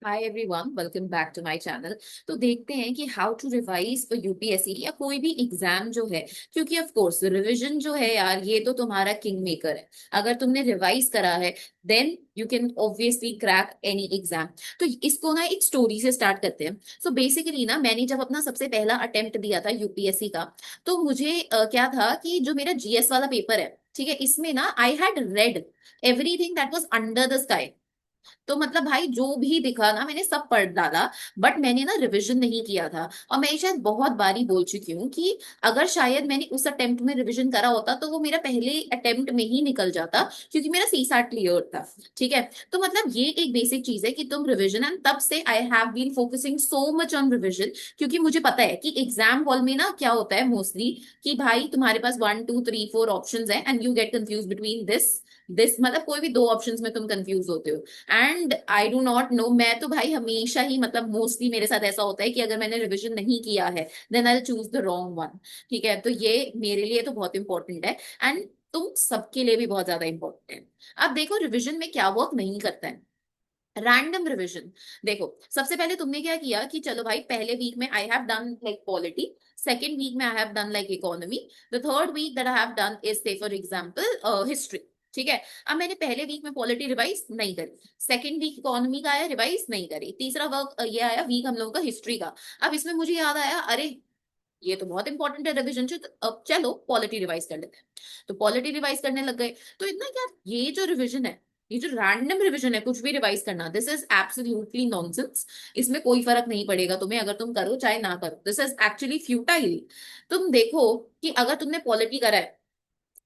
Hi everyone, welcome back to my channel. तो देखते हैं कि how to revise for UPSC या कोई भी एग्जाम जो है। क्योंकि ऑफ कोर्स रिवीजन जो है यार, ये तो तुम्हारा किंग मेकर है। अगर तुमने रिवाइज करा है then you can obviously crack any exam. तो इसको ना एक स्टोरी से स्टार्ट करते हैं। सो बेसिकली ना, मैंने जब अपना सबसे पहला अटेम्प्ट दिया था यूपीएससी का, तो मुझे क्या था कि जो मेरा जीएस वाला पेपर है, ठीक है, इसमें ना I had read everything that was under the sky. तो मतलब भाई जो भी दिखा ना मैंने सब पढ़ डाला। बट मैंने ना रिवीजन नहीं किया था। और मैं शायद बहुत बारी बोल चुकी हूँ कि अगर शायद मैंने उस अटेम्प्ट में रिवीजन करा होता तो वो मेरा पहले अटेम्प्ट में ही निकल जाता, क्योंकि मेरा सी सैट क्लियर था। ठीक है। तो मतलब ये एक बेसिक चीज है कि तुम रिवीजन, एंड तब से I have been focusing so much on revision. क्योंकि मुझे पता है कि एग्जाम हॉल में ना क्या होता है मोस्टली, कि भाई तुम्हारे पास 1 2 3 4 ऑप्शंस है and you get confuse between this this, मतलब कोई भी दो ऑप्शंस में तुम कंफ्यूज होते हो। And I do not know, मैं तो भाई हमेशा ही, मतलब मोस्टली मेरे साथ ऐसा होता है कि अगर मैंने रिवीजन नहीं किया है then I choose the wrong one. ठीक है, तो ये मेरे लिए तो बहुत इंपॉर्टेंट है। एंड तुम सबके लिए भी बहुत ज्यादा इंपॉर्टेंट है। अब देखो रिवीजन में क्या वर्क नहीं करता है, रैंडम रिवीजन। देखो सबसे पहले तुमने क्या किया कि चलो भाई, पहले वीक में I have done like polity, second week में I have done like economy, the third week that I have done is say for example history. ठीक है। अब मैंने पहले वीक में पॉलिटी रिवाइज नहीं करी, सेकेंड वीक इकोनॉमी का आया रिवाइज नहीं करी, तीसरा वर्क ये आया वीक हम लोगों का हिस्ट्री का। अब इसमें मुझे याद आया, अरे ये तो बहुत इंपॉर्टेंट है रिवीजन, तो अब चलो पॉलिटी रिवाइज कर लेते हैं। तो पॉलिटी रिवाइज करने लग गए। तो इतना क्या, ये जो रिवीजन है, ये जो रैंडम रिवीजन है, कुछ भी रिवाइज करना, दिस इज एब्सोल्युटली नॉनसेंस। इसमें कोई फर्क नहीं पड़ेगा तुम्हें, अगर तुम करो चाहे ना करो, दिस इज एक्चुअली फ्यूटाइल। तुम देखो कि अगर तुमने पॉलिटी करा है,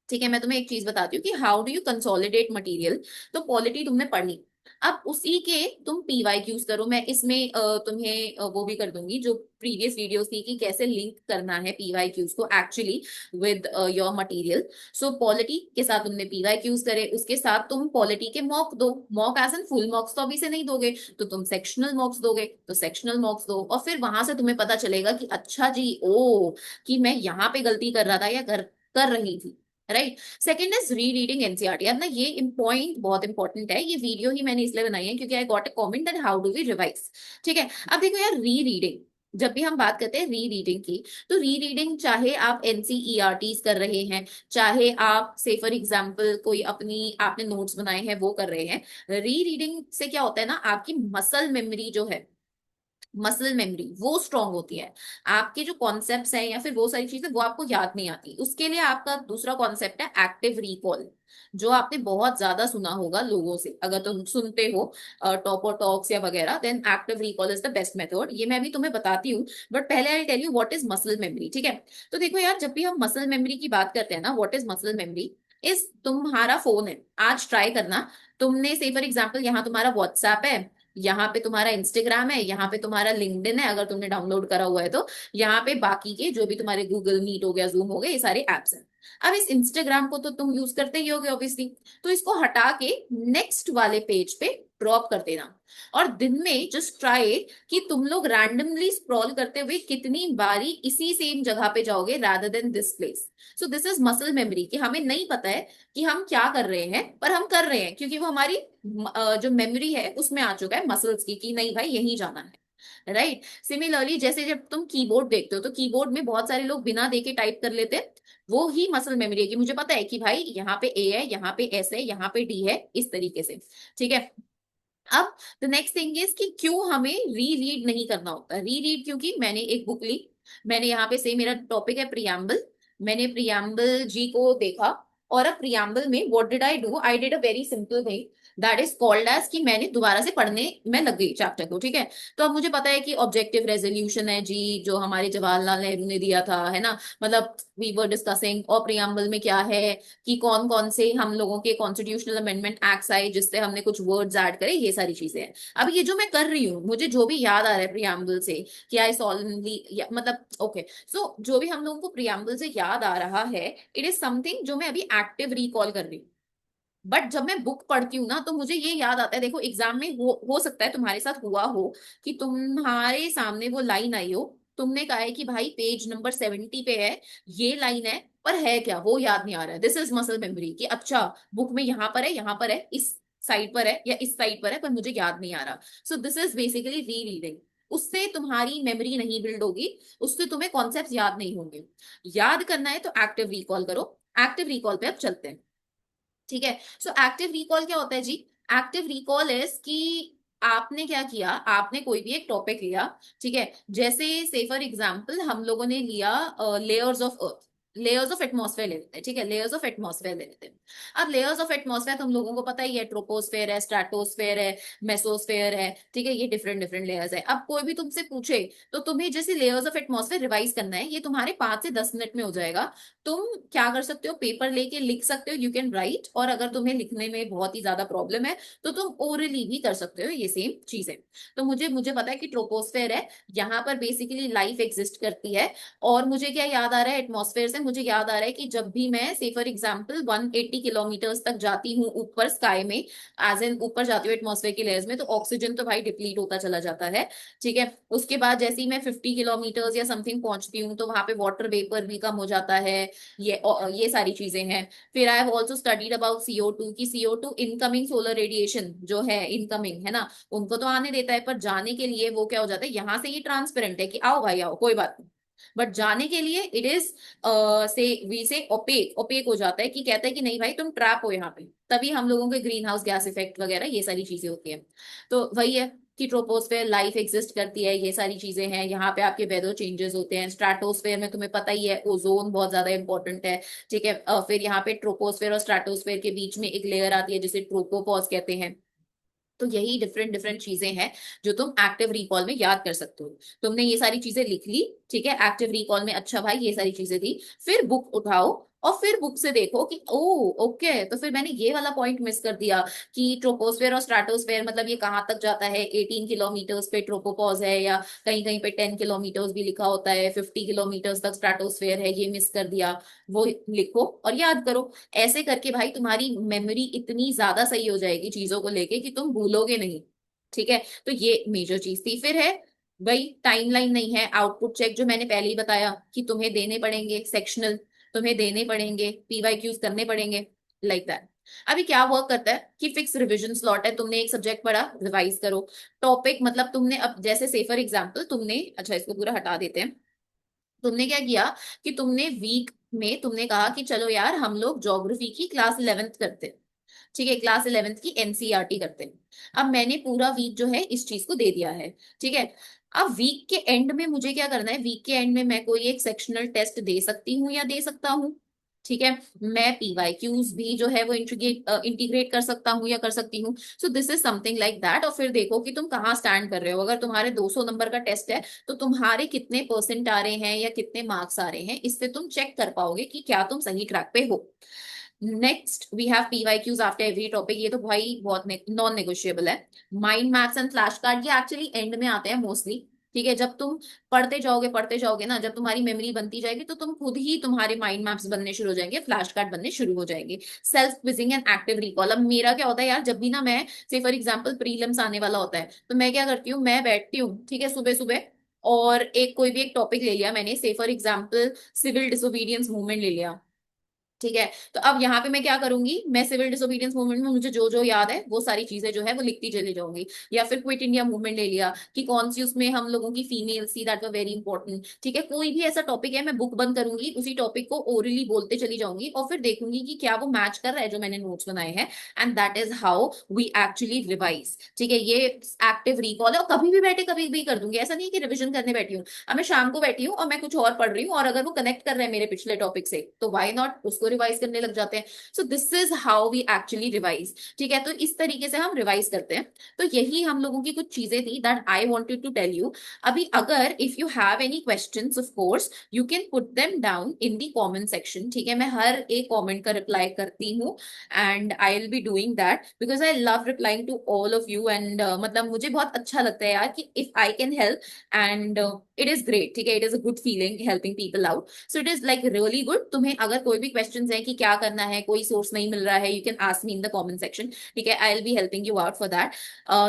ठीक है, मैं तुम्हें एक चीज बताती हूँ कि how do you consolidate material. तो पॉलिटी तुमने पढ़ी, अब उसी के तुम पीवाई क्यूज करो। मैं इसमें तुम्हें वो भी कर दूंगी जो प्रीवियस वीडियोस थी कि कैसे लिंक करना है पीवाई क्यूज को actually with your material. So polity के साथ तुमने पीवाई क्यूज करे, उसके साथ तुम पॉलिटी के मॉक दो। Mock as an full mocks तो अभी से नहीं दोगे, तो तुम सेक्शनल मॉक्स दोगे, तो सेक्शनल मॉक्स दो। और फिर वहां से तुम्हें पता चलेगा कि अच्छा जी, ओ, कि मैं यहाँ पे गलती कर रहा था या कर रही थी। राइट। सेकेंड इज री रीडिंग एनसीईआरटी। अब ना ये पॉइंट बहुत इंपॉर्टेंट है, ये वीडियो ही मैंने इसलिए बनाई है क्योंकि I got a comment that how do we revise. ठीक है। अब देखो यार, री रीडिंग, जब भी हम बात करते हैं री रीडिंग की, तो री रीडिंग चाहे आप एनसीईआरटीज कर रहे हैं, चाहे आप से फॉर एग्जाम्पल कोई अपनी आपने नोट्स बनाए हैं वो कर रहे हैं, री रीडिंग से क्या होता है ना, आपकी मसल मेमोरी जो है, मसल मेमोरी वो स्ट्रांग होती है। आपके जो कॉन्सेप्ट्स हैं या फिर वो सारी चीजें वो आपको याद नहीं आती, उसके लिए आपका दूसरा कॉन्सेप्ट है एक्टिव रिकॉल, जो आपने बहुत ज्यादा सुना होगा लोगों से, अगर तुम सुनते हो टॉपर टॉक्स या वगैरह, then active recall is the best method. ये मैं भी तुम्हें बताती हूँ, बट पहले I tell you what is muscle memory. ठीक है। तो देखो यार, जब भी हम मसल मेमोरी की बात करते हैं ना, what is muscle memory is, तुम्हारा फोन है, आज ट्राई करना। तुमने से फॉर एग्जाम्पल यहाँ तुम्हारा व्हाट्सएप है, यहाँ पे तुम्हारा इंस्टाग्राम है, यहाँ पे तुम्हारा लिंक्डइन है अगर तुमने डाउनलोड करा हुआ है तो, यहाँ पे बाकी के जो भी तुम्हारे गूगल मीट हो गया, जूम हो गया, ये सारे एप्स हैं। अब इस इंस्टाग्राम को तो तुम यूज करते ही होगे ऑब्वियसली, तो इसको हटा के नेक्स्ट वाले पेज पे ड्रॉप कर देना। और दिन में जस्ट ट्राई कि तुम लोग रैंडमली स्क्रॉल करते हुए कितनी बारी इसी सेम जगह पे जाओगे rather than this place. So this is muscle memory, कि हमें नहीं पता है कि हम क्या कर रहे हैं, पर हम कर रहे हैं क्योंकि वो हमारी जो मेमोरी है उसमें आ चुका है मसल्स की, कि नहीं भाई यही जाना है। राइट। सिमिलरली जैसे जब तुम कीबोर्ड देखते हो, तो कीबोर्ड में बहुत सारे लोग बिना देखे टाइप कर लेते हैं, वो ही मसल मेमोरी है कि मुझे पता है कि भाई यहाँ पे ए है, यहाँ पे एस है, यहाँ पे डी है, इस तरीके से। ठीक है। अब द नेक्स्ट थिंग इज कि क्यों हमें री रीड नहीं करना होता। री रीड क्योंकि मैंने एक बुक ली, मैंने यहाँ पे से मेरा टॉपिक है प्रियम्बल, मैंने प्रियम्बल जी को देखा, और अब प्रियम्बल में what did I do, I did a very simple thing that is called as, कि मैंने दोबारा से पढ़ने में लग गई चैप्टर को। ठीक है। तो अब मुझे पता है कि ऑब्जेक्टिव रेजोल्यूशन है जी, जो हमारे जवाहरलाल नेहरू ने दिया था, है ना, मतलब वी वर डिस्कसिंग। और प्रियम्बल में क्या है कि कौन कौन से हम लोगों के कॉन्स्टिट्यूशनल अमेंडमेंट एक्ट्स आए जिससे हमने कुछ वर्ड्स ऐड करे, ये सारी चीजें हैं। अब ये जो मैं कर रही हूँ, मुझे जो भी याद आ रहा है प्रियम्बल से, कि आई सॉलमली, मतलब ओके, सो जो भी हम लोगों को प्रियम्बल से याद आ रहा है, इट इज समथिंग जो मैं अभी एक्टिव रिकॉल कर रही हूँ। बट जब मैं बुक पढ़ती हूँ ना, तो मुझे ये याद आता है। देखो एग्जाम में हो सकता है तुम्हारे साथ हुआ हो कि तुम्हारे सामने वो लाइन आई हो, तुमने कहा है कि भाई पेज नंबर 70 पे है, ये लाइन है क्या वो याद नहीं आ रहा है। दिस इज मसल मेमोरी, कि अच्छा बुक में यहाँ पर है, यहाँ पर है, इस साइड पर है या इस साइड पर है, पर मुझे याद नहीं आ रहा। सो दिस इज बेसिकली री रीडिंग। उससे तुम्हारी मेमोरी नहीं बिल्ड होगी, उससे तुम्हें कॉन्सेप्ट याद नहीं होंगे। याद करना है तो एक्टिव रिकॉल करो। एक्टिव रिकॉल पे अब चलते हैं, ठीक है। सो एक्टिव रिकॉल क्या होता है जी? एक्टिव रिकॉल इज कि आपने क्या किया, आपने कोई भी एक टॉपिक लिया, ठीक है। जैसे से फॉर एग्जांपल हम लोगों ने लिया layers of earth, layers of atmosphere ले लेते हैं, ठीक है, लेयर्स ऑफ एटमॉस्फेयर ले लेते हैं। अब लेयर्स ऑफ एटमॉस्फेयर हम लोगों को पता ही है, ट्रोपोस्फेयर है, स्ट्रेटोस्फेयर है, मेसोस्फेयर है, ठीक है, ये डिफरेंट डिफरेंट लेयर्स है। अब कोई भी तुमसे पूछे तो तुम्हें जैसे लेयर्स ऑफ एटमॉस्फेयर रिवाइज करना है, ये तुम्हारे 5 से 10 मिनट में हो जाएगा। तुम क्या कर सकते हो, पेपर लेके लिख सकते हो, यू कैन राइट, और अगर तुम्हें लिखने में बहुत ही ज्यादा प्रॉब्लम है तो तुम ओरली भी कर सकते हो ये सेम चीजें। तो मुझे मुझे पता है कि ट्रोपोस्फेयर है, यहाँ पर बेसिकली लाइफ एग्जिस्ट करती है। और मुझे क्या याद आ रहा है एटमॉस्फेयर से, मुझे याद आ रहा है कि जब भी मैं से फॉर एग्जाम्पल 180 किलोमीटर्स तक जाती हूँ ऊपर स्काई में, एज एन ऊपर जाती हूँ एटमॉस्फेयर की लेयर्स में, तो ऑक्सीजन तो भाई डिप्लीट होता चला जाता है, ठीक है। उसके बाद जैसे ही मैं 50 किलोमीटर्स या समथिंग पहुंचती हूँ तो वहां पे वाटर वेपर भी कम हो जाता है। ये सारी चीजें हैं। फिर I have also studied about CO2 की CO2 इनकमिंग सोलर रेडिएशन जो है, इनकमिंग है ना, उनको तो आने देता है, पर जाने के लिए वो क्या हो जाता है, यहाँ से ये ट्रांसपेरेंट है कि आओ भाई आओ कोई बात नहीं, बट जाने के लिए इट इज से वी से ओपेक, ओपेक हो जाता है, कि कहता है कि नहीं भाई तुम ट्रैप हो यहाँ पे। तभी हम लोगों के ग्रीन हाउस गैस इफेक्ट वगैरह ये सारी चीजें होती है। तो वही है कि ट्रोपोस्फेयर लाइफ एग्जिस्ट करती है, ये सारी चीजें हैं, यहाँ पे आपके वेदर चेंजेस होते हैं। स्ट्रेटोस्फेयर में तुम्हें पता ही है ओजोन बहुत ज्यादा इंपॉर्टेंट है, ठीक है। फिर यहाँ पे ट्रोपोस्फेयर और स्ट्रेटोस्फेयर के बीच में एक लेयर आती है जिसे ट्रोपोपॉज कहते हैं। तो यही डिफरेंट डिफरेंट चीजें हैं जो तुम एक्टिव रिकॉल में याद कर सकते हो। तुमने ये सारी चीजें लिख ली, ठीक है, एक्टिव रिकॉल में, अच्छा भाई ये सारी चीजें थी। फिर बुक उठाओ और फिर बुक से देखो कि ओ ओके, तो फिर मैंने ये वाला पॉइंट मिस कर दिया कि ट्रोपोस्फेयर और स्ट्रेटोस्फेयर मतलब ये कहाँ तक जाता है, 18 किलोमीटर्स पे ट्रोपोपॉज है, या कहीं कहीं पे 10 किलोमीटर्स भी लिखा होता है, 50 किलोमीटर्स तक स्ट्रेटोस्फेयर है, ये मिस कर दिया। वो लिखो और याद करो। ऐसे करके भाई तुम्हारी मेमोरी इतनी ज्यादा सही हो जाएगी चीजों को लेके कि तुम भूलोगे नहीं, ठीक है। तो ये मेजर चीज थी। फिर है भाई टाइमलाइन नहीं है, आउटपुट चेक जो मैंने पहले ही बताया कि तुम्हें देने पड़ेंगे सेक्शनल, तुम्हें देने पड़ेंगे PYQs करने पड़ेंगे, लाइक दैट। अभी क्या वर्क करता है कि फिक्स रिवीजन स्लॉट है, तुमने एक सब्जेक्ट पढ़ा, रिवाइज करो। टॉपिक मतलब तुमने अब जैसे से फॉर एग्जाम्पल तुमने, अच्छा इसको पूरा हटा देते हैं, तुमने क्या किया कि तुमने वीक में तुमने कहा कि चलो यार हम लोग ज्योग्राफी की क्लास 11th करते हैं, ठीक है, क्लास 11th की NCERT करते हैं। अब मैंने पूरा वीक जो है इस चीज को दे दिया है, ठीक है। अब वीक के एंड में मुझे क्या करना है, वीक के एंड में मैं कोई एक सेक्शनल टेस्ट दे सकती हूँ या दे सकता हूँ, ठीक है। मैं PYQs भी जो है वो इंटीग्रेट इंटीग्रेट कर सकता हूँ या कर सकती हूँ। सो this is something like that. और फिर देखो कि तुम कहाँ स्टैंड कर रहे हो। अगर तुम्हारे 200 नंबर का टेस्ट है तो तुम्हारे कितने परसेंट आ रहे हैं या कितने मार्क्स आ रहे हैं, इससे तुम चेक कर पाओगे कि क्या तुम सही ट्रैक पे हो। Next we have PYQs after every topic, ये तो भाई बहुत नॉन नेगोशिएबल है। Mind maps and flash card ये एक्चुअली एंड में आते हैं मोस्टली, ठीक है। जब तुम पढ़ते जाओगे ना, जब तुम्हारी मेमोरी बनती जाएगी तो तुम खुद ही तुम्हारे माइंड मैप्स बनने शुरू हो जाएंगे, फ्लैश कार्ड बनने शुरू हो जाएंगे। Self quizzing and active recall, अब मेरा क्या होता है यार, जब भी ना मैं से फॉर एग्जाम्पल प्रीलिम्स आने वाला होता है तो मैं क्या करती हूँ, मैं बैठती हूँ, ठीक है, सुबह सुबह, और एक कोई भी एक टॉपिक ले लिया मैंने, say for example civil disobedience movement ले लिया, ठीक है। तो अब यहाँ पे मैं क्या करूंगी, मैं सिविल डिसोबीडियंस मूवमेंट में मुझे जो जो याद है वो सारी चीजें जो है वो लिखती चली जाऊंगी। या फिर क्विट इंडिया मूवमेंट ले लिया कि कौन सी उसमें हम लोगों की फीमेल सी, दैट वर वेरी इंपॉर्टेंट, ठीक है। कोई भी ऐसा टॉपिक है मैं बुक बंद करूंगी, उसी टॉपिक को ओरली बोलते चली जाऊंगी और फिर देखूंगी कि क्या वो मैच कर रहा है जो मैंने नोट्स बनाए हैं। And that is how we actually revise, ठीक है। ये एक्टिव रिकॉल है, और कभी भी बैठे कभी भी कर दूंगी, ऐसा नहीं है कि रिविजन करने बैठी हूँ। अब मैं शाम को बैठी हूँ और मैं कुछ और पढ़ रही हूँ और अगर वो कनेक्ट कर रहे हैं मेरे पिछले टॉपिक से तो व्हाई नॉट उसको रिवाइज करने लग जाते हैं। So this is how we actually revise, ठीक है। तो इस तरीके से हम रिवाइज करते हैं। तो यही हम लोगों की कुछ चीजें थी that I wanted to tell you. अभी अगर if you have any questions of course you can put them down in the comment section, ठीक है। मैं हर एक कमेंट का रिप्लाई करती हूँ and I will be doing that because I love replying to all of you. And मतलब मुझे बहुत अच्छा लगता है यार कि if I can help, and it is great, ठीक है, it is a good feeling helping people out. So it is like really good. तुम्हें अगर कोई भी क्वेश्चन है कि क्या करना है, कोई सोर्स नहीं मिल रहा है, you can ask me in the comment section, ठीक है, आई will be helping you out for that.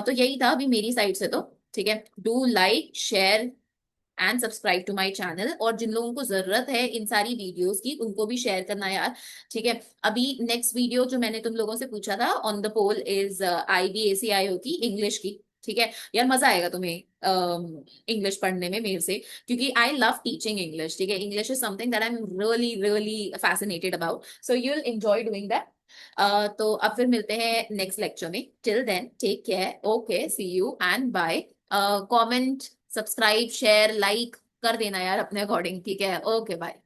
तो यही था अभी मेरी साइड से तो, ठीक है। Do like share and subscribe to my channel. और जिन लोगों को जरूरत है इन सारी वीडियोस की, उनको भी शेयर करना यार, ठीक है। अभी नेक्स्ट वीडियो जो मैंने तुम लोगों से पूछा था on the poll is IBACIO की, इंग्लिश की, ठीक है। यार मजा आएगा तुम्हें इंग्लिश पढ़ने में मेरे से, क्योंकि आई लव टीचिंग इंग्लिश, ठीक है। English is something that I am really really fascinated about, so you will enjoy doing that. तो अब फिर मिलते हैं नेक्स्ट लेक्चर में। Till then take care, okay, see you and bye. Comment, subscribe, share, like कर देना यार अपने अकॉर्डिंग, ठीक है। Okay bye.